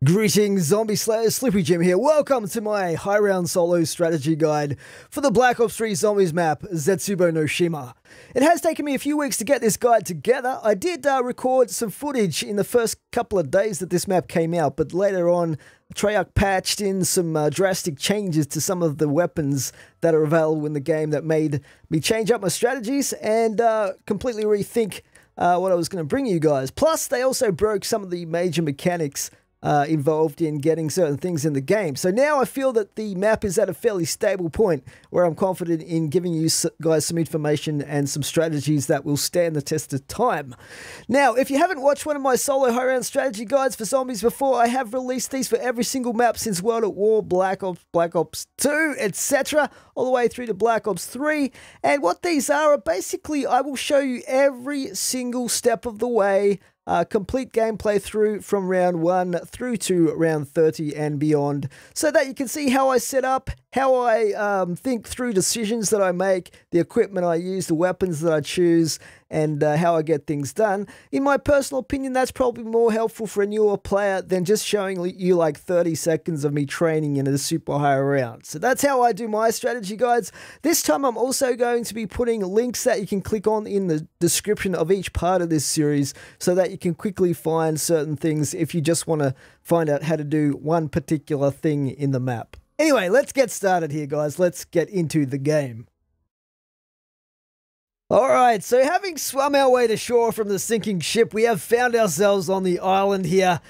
Greetings, Zombie Slayers, Slippy Jim here. Welcome to my high round solo strategy guide for the Black Ops 3 Zombies map, Zetsubou No Shima. It has taken me a few weeks to get this guide together. I did record some footage in the first couple of days that this map came out, but later on, Treyarch patched in some drastic changes to some of the weapons that are available in the game that made me change up my strategies and completely rethink what I was going to bring you guys. Plus, they also broke some of the major mechanics involved in getting certain things in the game. So now I feel that the map is at a fairly stable point where I'm confident in giving you guys some information and some strategies that will stand the test of time. Now, if you haven't watched one of my solo high round strategy guides for zombies before, I have released these for every single map since World at War, Black Ops 2, etc., all the way through to Black Ops 3. And what these are basically, I will show you every single step of the way, complete gameplay through from round 1 through to round 30 and beyond, so that you can see how I set up, how I think through decisions that I make, the equipment I use, the weapons that I choose, and how I get things done. In my personal opinion, that's probably more helpful for a newer player than just showing you like 30 seconds of me training in a super high round. So that's how I do my strategy guides. This time I'm also going to be putting links that you can click on in the description of each part of this series so that you can quickly find certain things if you just want to find out how to do one particular thing in the map. Anyway, let's get started here, guys. Let's get into the game. Alright, so having swum our way to shore from the sinking ship, we have found ourselves on the island here.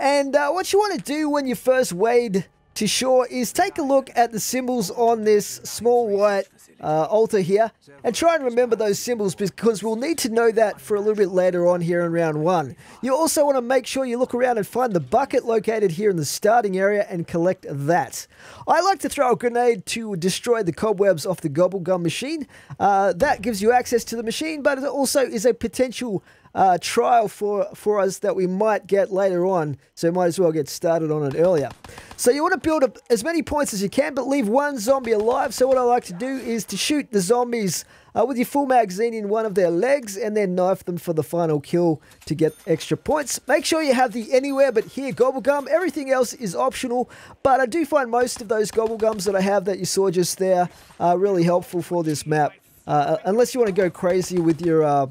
And what you want to do when you first wade to shore is take a look at the symbols on this small white altar here and try and remember those symbols, because we'll need to know that for a little bit later on here in round 1. You also want to make sure you look around and find the bucket located here in the starting area and collect that. I like to throw a grenade to destroy the cobwebs off the Gobblegum machine. That gives you access to the machine, but it also is a potential trial for us that we might get later on, so might as well get started on it earlier. So you want to build up as many points as you can, but leave one zombie alive. So what I like to do is to shoot the zombies with your full magazine in one of their legs and then knife them for the final kill to get extra points. Make sure you have the anywhere but here Gobblegum. Everything else is optional, but I do find most of those Gobblegums that I have that you saw just there are really helpful for this map, unless you want to go crazy with your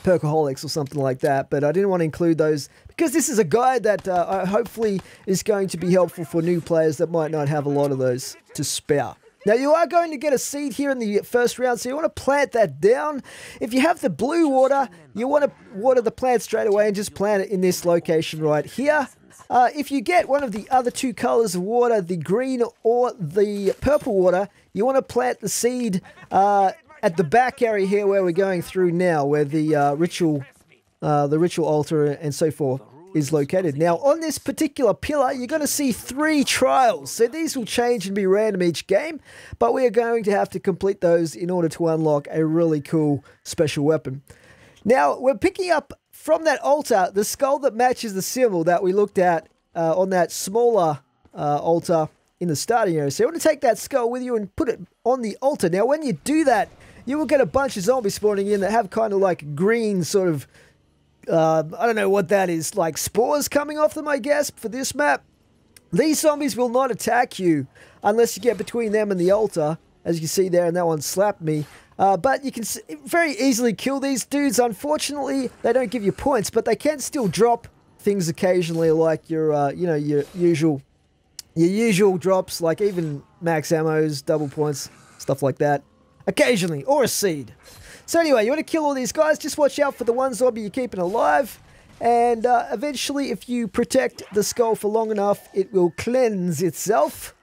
Perkaholics or something like that, but I didn't want to include those because this is a guide that hopefully is going to be helpful for new players that might not have a lot of those to spare. Now, you are going to get a seed here in the first round, so you want to plant that down. If you have the blue water, you want to water the plant straight away and just plant it in this location right here. If you get one of the other two colors of water, the green or the purple water, you want to plant the seed at the back area here where we're going through now, where the ritual altar and so forth is located. Now, on this particular pillar, you're going to see 3 trials. So these will change and be random each game, but we are going to have to complete those in order to unlock a really cool special weapon. Now, we're picking up from that altar the skull that matches the symbol that we looked at on that smaller altar in the starting area. So you want to take that skull with you and put it on the altar. Now, when you do that, you will get a bunch of zombies spawning in that have kind of like green sort of, I don't know what that is, like spores coming off them, I guess, for this map. These zombies will not attack you unless you get between them and the altar, as you can see there, and that one slapped me. But you can very easily kill these dudes. Unfortunately, they don't give you points, but they can still drop things occasionally, like your, you know, your usual drops, like even max ammos, double points, stuff like that. Occasionally, or a seed. So anyway, you want to kill all these guys, just watch out for the one zombie you're keeping alive, and eventually if you protect the skull for long enough, it will cleanse itself,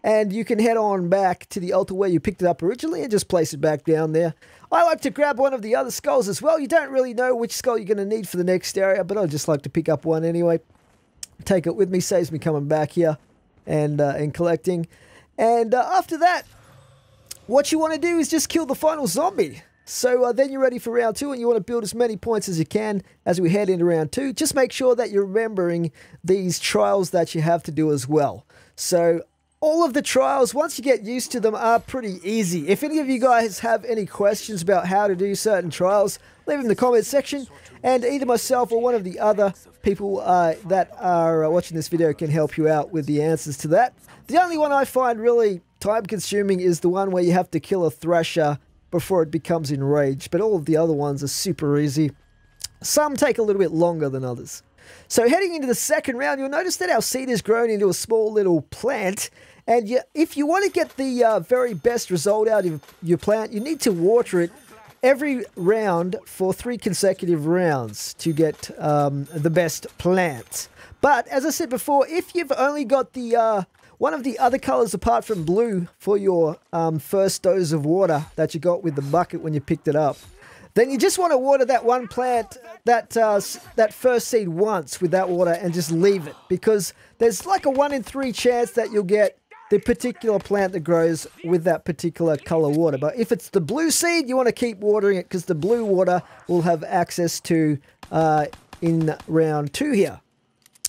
and you can head on back to the altar where you picked it up originally and just place it back down there. I like to grab one of the other skulls as well. You don't really know which skull you're going to need for the next area, but I just like to pick up one anyway. Take it with me, saves me coming back here and collecting. And after that, what you want to do is just kill the final zombie. So then you're ready for round 2, and you want to build as many points as you can as we head into round 2. Just make sure that you're remembering these trials that you have to do as well. So all of the trials, once you get used to them, are pretty easy. If any of you guys have any questions about how to do certain trials, leave them in the comments section, and either myself or one of the other people that are watching this video can help you out with the answers to that. The only one I find really time-consuming is the one where you have to kill a Thrasher before it becomes enraged, but all of the other ones are super easy. Some take a little bit longer than others. So heading into the second round, you'll notice that our seed has grown into a small little plant. And if you want to get the very best result out of your plant, you need to water it every round for 3 consecutive rounds to get the best plant. But as I said before, if you've only got the one of the other colors apart from blue for your first dose of water that you got with the bucket when you picked it up, then you just want to water that one plant, that first seed once with that water and just leave it, because there's like a 1 in 3 chance that you'll get the particular plant that grows with that particular color water. But if it's the blue seed, you want to keep watering it, because the blue water will have access to in round 2 here.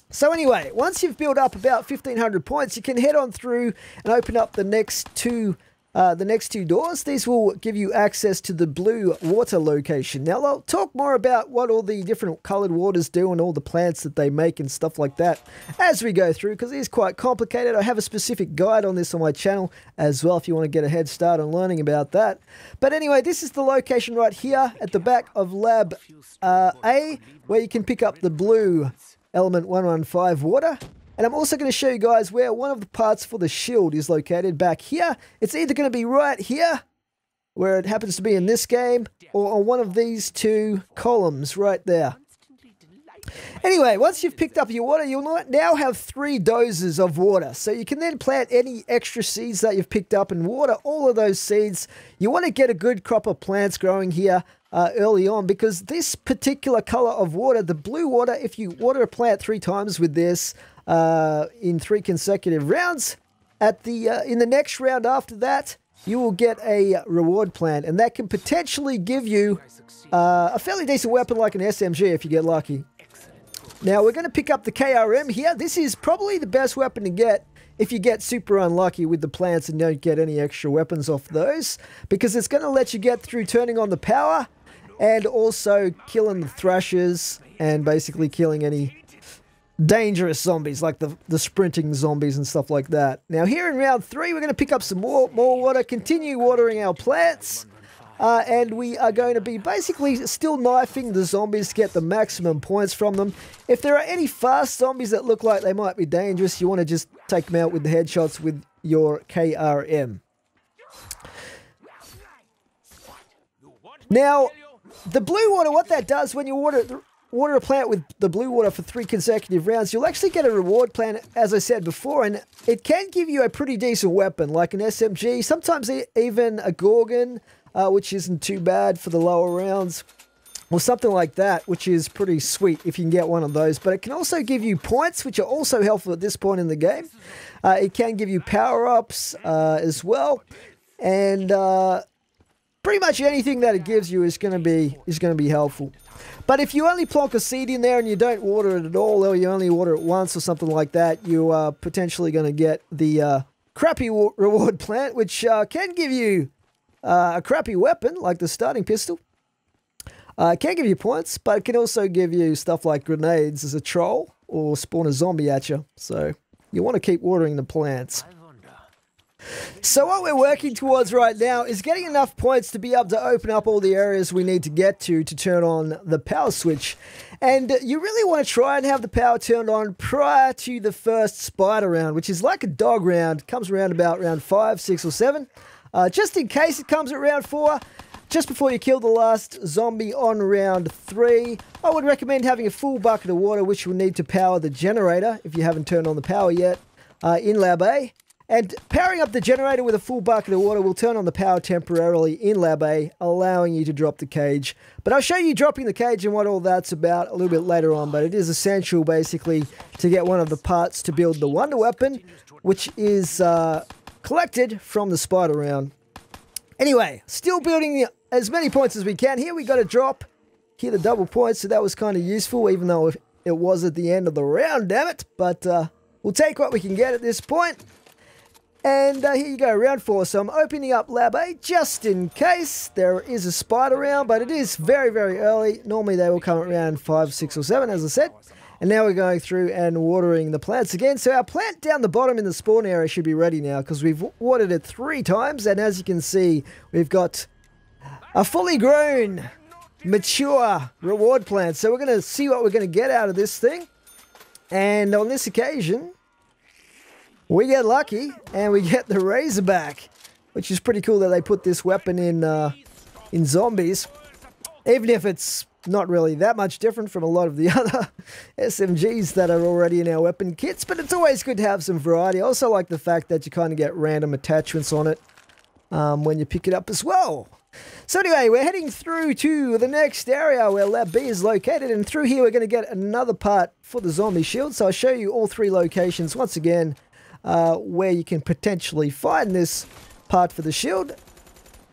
So anyway, once you've built up about 1,500 points, you can head on through and open up the next two doors. These will give you access to the blue water location. Now, I'll talk more about what all the different colored waters do and all the plants that they make and stuff like that as we go through, because it is quite complicated. I have a specific guide on this on my channel as well if you want to get a head start on learning about that. But anyway, this is the location right here at the back of Lab A, where you can pick up the blue Element 115 water. And I'm also going to show you guys where one of the parts for the shield is located back here. It's either going to be right here, where it happens to be in this game, or on one of these 2 columns right there. Anyway, once you've picked up your water, you'll now have 3 doses of water. So you can then plant any extra seeds that you've picked up and water all of those seeds. You want to get a good crop of plants growing here early on, because this particular color of water, the blue water, if you water a plant 3 times with this in 3 consecutive rounds, in the next round after that, you will get a reward plant, and that can potentially give you a fairly decent weapon like an SMG if you get lucky. Now we're going to pick up the KRM here. This is probably the best weapon to get if you get super unlucky with the plants and don't get any extra weapons off those, because it's going to let you get through turning on the power and also killing the Thrashers and basically killing any dangerous zombies like the sprinting zombies and stuff like that. Now here in round 3, we're going to pick up some more water, continue watering our plants, and we are going to be basically still knifing the zombies to get the maximum points from them. If there are any fast zombies that look like they might be dangerous, you want to just take them out with the headshots with your KRM. Now, the blue water, what that does when you water a plant with the blue water for 3 consecutive rounds, you'll actually get a reward plant, as I said before, and it can give you a pretty decent weapon, like an SMG, sometimes even a Gorgon, which isn't too bad for the lower rounds, or something like that, which is pretty sweet if you can get one of those. But it can also give you points, which are also helpful at this point in the game. It can give you power-ups as well, and pretty much anything that it gives you is going to be helpful. But if you only plonk a seed in there and you don't water it at all, or you only water it once or something like that, you are potentially going to get the crappy reward plant, which can give you a crappy weapon like the starting pistol. It can give you points, but it can also give you stuff like grenades as a troll or spawn a zombie at you. So you want to keep watering the plants. So what we're working towards right now is getting enough points to be able to open up all the areas we need to get to turn on the power switch. And you really want to try and have the power turned on prior to the first spider round, which is like a dog round. Comes around about round 5, 6, or 7. Just in case it comes at round 4, just before you kill the last zombie on round 3, I would recommend having a full bucket of water, which you'll need to power the generator if you haven't turned on the power yet in Lab A. And powering up the generator with a full bucket of water will turn on the power temporarily in Lab A, allowing you to drop the cage. But I'll show you dropping the cage and what all that's about a little bit later on, but it is essential basically to get one of the parts to build the wonder weapon, which is collected from the spider round. Anyway, still building as many points as we can. Here we got a drop. Here the double points, so that was kind of useful, even though it was at the end of the round, damn it. But we'll take what we can get at this point. And here you go, round 4. So I'm opening up Lab A just in case there is a spider round, but it is very, very early. Normally they will come at round 5, 6, or 7, as I said. And now we're going through and watering the plants again. So our plant down the bottom in the spawn area should be ready now because we've watered it 3 times. And as you can see, we've got a fully grown, mature reward plant. So we're going to see what we're going to get out of this thing. And on this occasion, we get lucky and we get the Razorback, which is pretty cool that they put this weapon in zombies. Even if it's not really that much different from a lot of the other SMGs that are already in our weapon kits, but it's always good to have some variety. I also like the fact that you kind of get random attachments on it when you pick it up as well. So anyway, we're heading through to the next area where Lab B is located, and through here we're going to get another part for the zombie shield. So I'll show you all 3 locations once again where you can potentially find this part for the shield.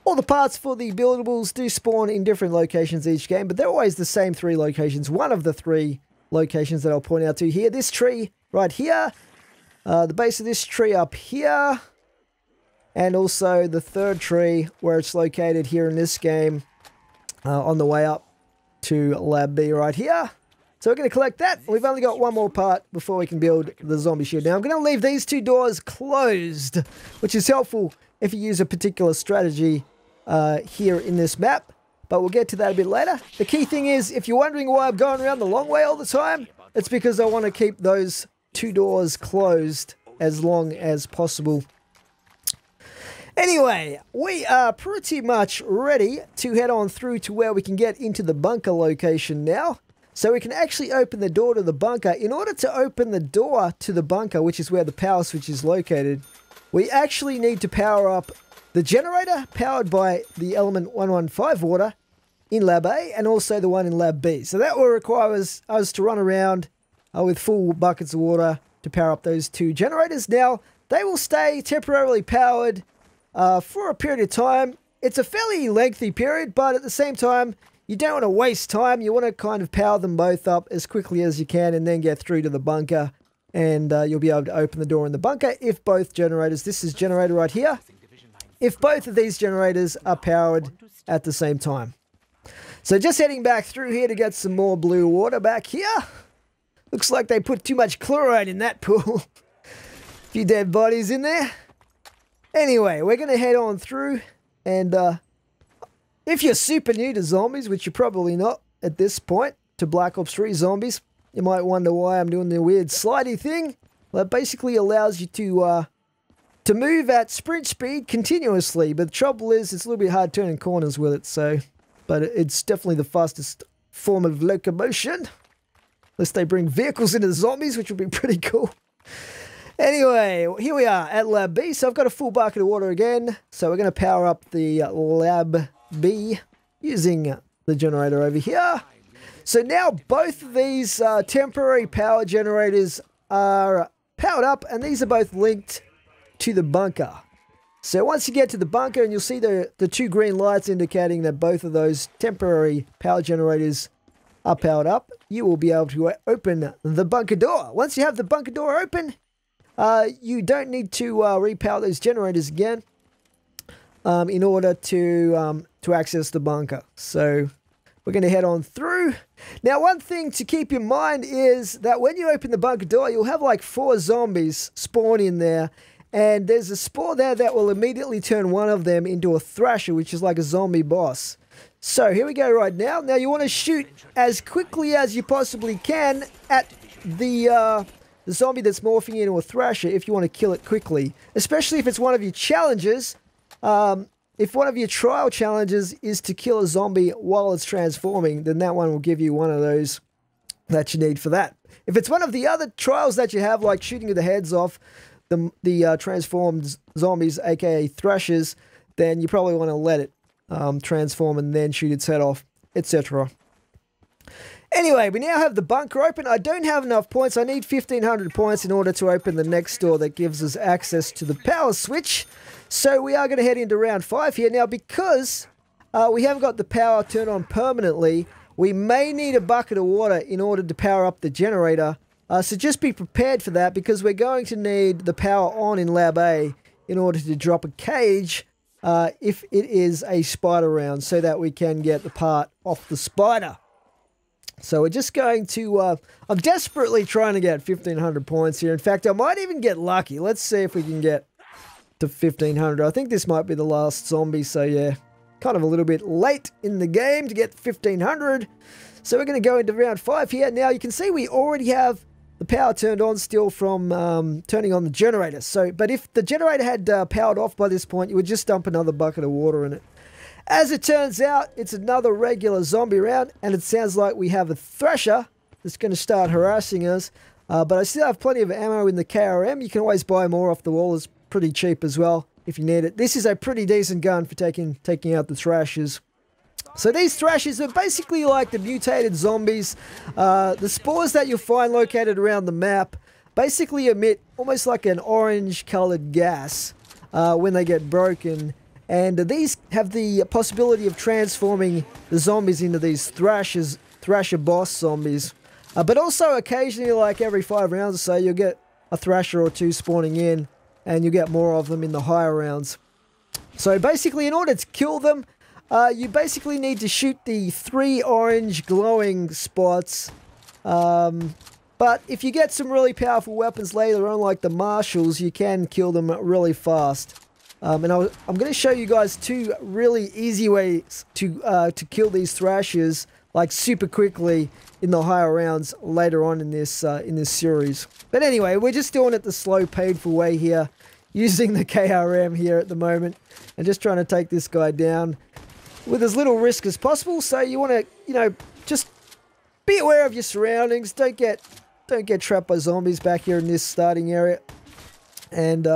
All the parts for the buildables do spawn in different locations each game, but they're always the same 3 locations. One of the 3 locations that I'll point out to here. This tree right here, the base of this tree up here, and also the 3rd tree where it's located here in this game on the way up to Lab B right here. So we're going to collect that. We've only got 1 more part before we can build the zombie shield. Now I'm going to leave these 2 doors closed, which is helpful if you use a particular strategy here in this map, but we'll get to that a bit later. The key thing is, if you're wondering why I'm going around the long way all the time, it's because I want to keep those 2 doors closed as long as possible. Anyway, we are pretty much ready to head on through to where we can get into the bunker location now. So we can actually open the door to the bunker. In order to open the door to the bunker, which is where the power switch is located, we actually need to power up the generator powered by the element 115 water in Lab A and also the one in Lab B. So that will require us to run around with full buckets of water to power up those 2 generators. Now, they will stay temporarily powered for a period of time. It's a fairly lengthy period, but at the same time, you don't want to waste time. You want to kind of power them both up as quickly as you can and then get through to the bunker. And you'll be able to open the door in the bunker if both generators, this is generator right here, if both of these generators are powered at the same time. So just heading back through here to get some more blue water back here. Looks like they put too much chloride in that pool. A few dead bodies in there. Anyway, we're going to head on through, and if you're super new to zombies, which you're probably not at this point, to Black Ops 3 zombies, you might wonder why I'm doing the weird slidey thing. Well, it basically allows you to move at sprint speed continuously, but the trouble is it's a little bit hard turning corners with it, but it's definitely the fastest form of locomotion. Unless they bring vehicles into the zombies, which would be pretty cool. Anyway, here we are at Lab B, so I've got a full bucket of water again, so we're going to power up the Lab B using the generator over here. So now both of these temporary power generators are powered up, and these are both linked to the bunker. So once you get to the bunker, and you'll see the 2 green lights indicating that both of those temporary power generators are powered up, you will be able to open the bunker door. Once you have the bunker door open, you don't need to repower those generators again in order to access the bunker. So we're going to head on through. Now, one thing to keep in mind is that when you open the bunker door, you'll have like 4 zombies spawn in there. And there's a spore there that will immediately turn one of them into a thrasher, which is like a zombie boss. So here we go right now. Now you want to shoot as quickly as you possibly can at the zombie that's morphing into a thrasher if you want to kill it quickly. Especially if it's one of your challenges. If one of your trial challenges is to kill a zombie while it's transforming, then that one will give you one of those that you need for that. If it's one of the other trials that you have, like shooting the heads off the transformed zombies, aka thrashers, then you probably want to let it transform and then shoot its head off, etc. Anyway, we now have the bunker open. I don't have enough points. I need 1,500 points in order to open the next door that gives us access to the power switch. So we are going to head into round 5 here. Now, because we haven't got the power turned on permanently, we may need a bucket of water in order to power up the generator. So just be prepared for that, because we're going to need the power on in Lab A in order to drop a cage if it is a spider round, so that we can get the part off the spider. So we're just going to, I'm desperately trying to get 1,500 points here. In fact, I might even get lucky. Let's see if we can get to 1,500. I think this might be the last zombie, so yeah, kind of a little bit late in the game to get 1,500. So we're going to go into round 5 here. Now you can see we already have the power turned on still from turning on the generator. So, but if the generator had powered off by this point, you would just dump another bucket of water in it. As it turns out, it's another regular zombie round, and it sounds like we have a Thrasher that's going to start harassing us. But I still have plenty of ammo in the KRM. You can always buy more off the wall. It's pretty cheap as well if you need it. This is a pretty decent gun for taking out the Thrashers. So these Thrashers are basically like the mutated zombies. The spores that you'll find located around the map basically emit almost like an orange colored gas when they get broken. And these have the possibility of transforming the zombies into these Thrasher boss zombies. But also occasionally, like every 5 rounds or so, you'll get a Thrasher or 2 spawning in, and you'll get more of them in the higher rounds. So basically, in order to kill them, you basically need to shoot the 3 orange glowing spots. But if you get some really powerful weapons later on, like the marshals, you can kill them really fast. And I'm going to show you guys 2 really easy ways to kill these Thrashers, like super quickly in the higher rounds later on in this series. But anyway, we're just doing it the slow, painful way here, using the KRM here at the moment, and just trying to take this guy down with as little risk as possible. So you want to, you know, just be aware of your surroundings. Don't get trapped by zombies back here in this starting area, and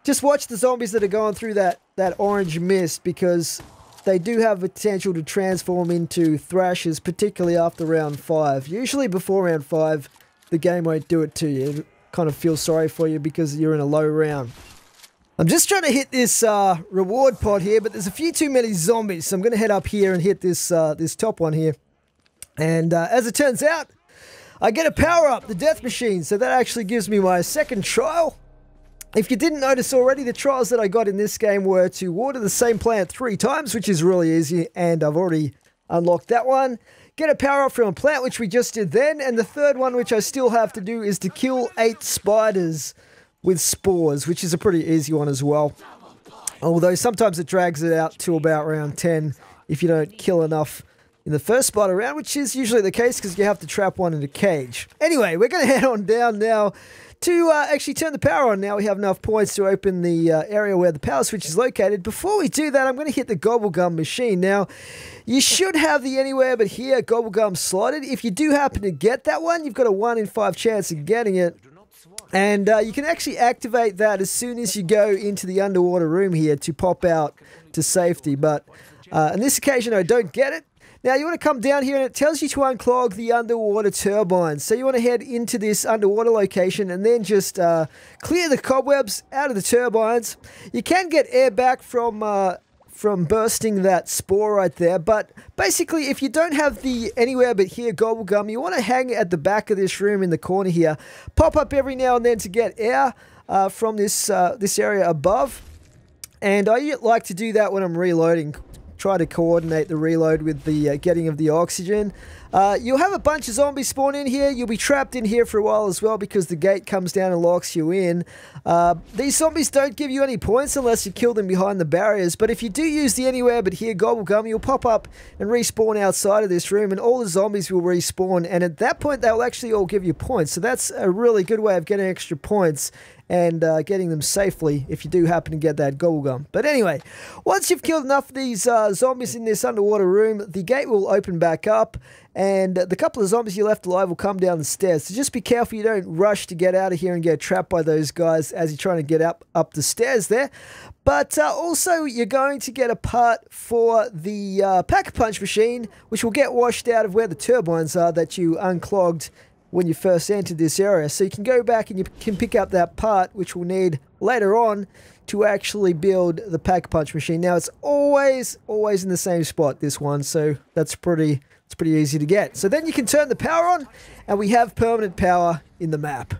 just watch the zombies that are going through that orange mist, because they do have potential to transform into Thrashers, particularly after round 5. Usually before round 5, the game won't do it to you. It kind of feels sorry for you because you're in a low round. I'm just trying to hit this reward pod here, but there's a few too many zombies, so I'm going to head up here and hit this this top one here. And as it turns out, I get a power-up, the death machine, so that actually gives me my second trial. If you didn't notice already, the trials that I got in this game were to water the same plant 3 times, which is really easy, and I've already unlocked that one. Get a power up from a plant, which we just did then, and the third one, which I still have to do, is to kill 8 spiders with spores, which is a pretty easy one as well. Although sometimes it drags it out to about round 10 if you don't kill enough in the first spider round, which is usually the case because you have to trap one in a cage. Anyway, we're going to head on down now to actually turn the power on. Now we have enough points to open the area where the power switch is located. Before we do that, I'm going to hit the Gobblegum machine. Now, you should have the Anywhere But Here Gobblegum slotted. If you do happen to get that one, you've got a 1 in 5 chance of getting it. And you can actually activate that as soon as you go into the underwater room here to pop out to safety. But on this occasion, I don't get it. Now, you want to come down here and it tells you to unclog the underwater turbines. So you want to head into this underwater location and then just clear the cobwebs out of the turbines. You can get air back from bursting that spore right there. But basically, if you don't have the Anywhere But Here Gobblegum, you want to hang at the back of this room in the corner here. Pop up every now and then to get air from this area above. And I like to do that when I'm reloading. Try to coordinate the reload with the getting of the oxygen. You'll have a bunch of zombies spawn in here. You'll be trapped in here for a while as well because the gate comes down and locks you in. These zombies don't give you any points unless you kill them behind the barriers, but if you do use the Anywhere But Here Gobblegum, you'll pop up and respawn outside of this room and all the zombies will respawn, and at that point they'll actually all give you points. So that's a really good way of getting extra points and getting them safely if you do happen to get that Gobblegum. But anyway, once you've killed enough of these zombies in this underwater room, the gate will open back up and the couple of zombies you left alive will come down the stairs. So just be careful you don't rush to get out of here and get trapped by those guys as you're trying to get up the stairs there. But also you're going to get a part for the Pack-a-Punch machine, which will get washed out of where the turbines are that you unclogged when you first entered this area. So you can go back and you can pick up that part, which we'll need later on to actually build the Pack-a-Punch machine. Now it's always in the same spot, this one, so it's pretty easy to get. So then you can turn the power on and we have permanent power in the map.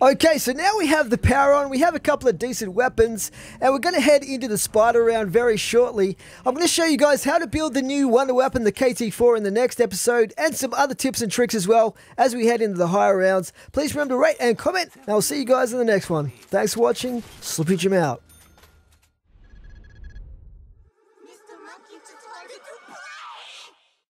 Okay, so now we have the power on, we have a couple of decent weapons, and we're going to head into the spider round very shortly. I'm going to show you guys how to build the new wonder weapon, the KT4, in the next episode, and some other tips and tricks as well as we head into the higher rounds. Please remember to rate and comment, and I'll see you guys in the next one. Thanks for watching, Slippy Jim out.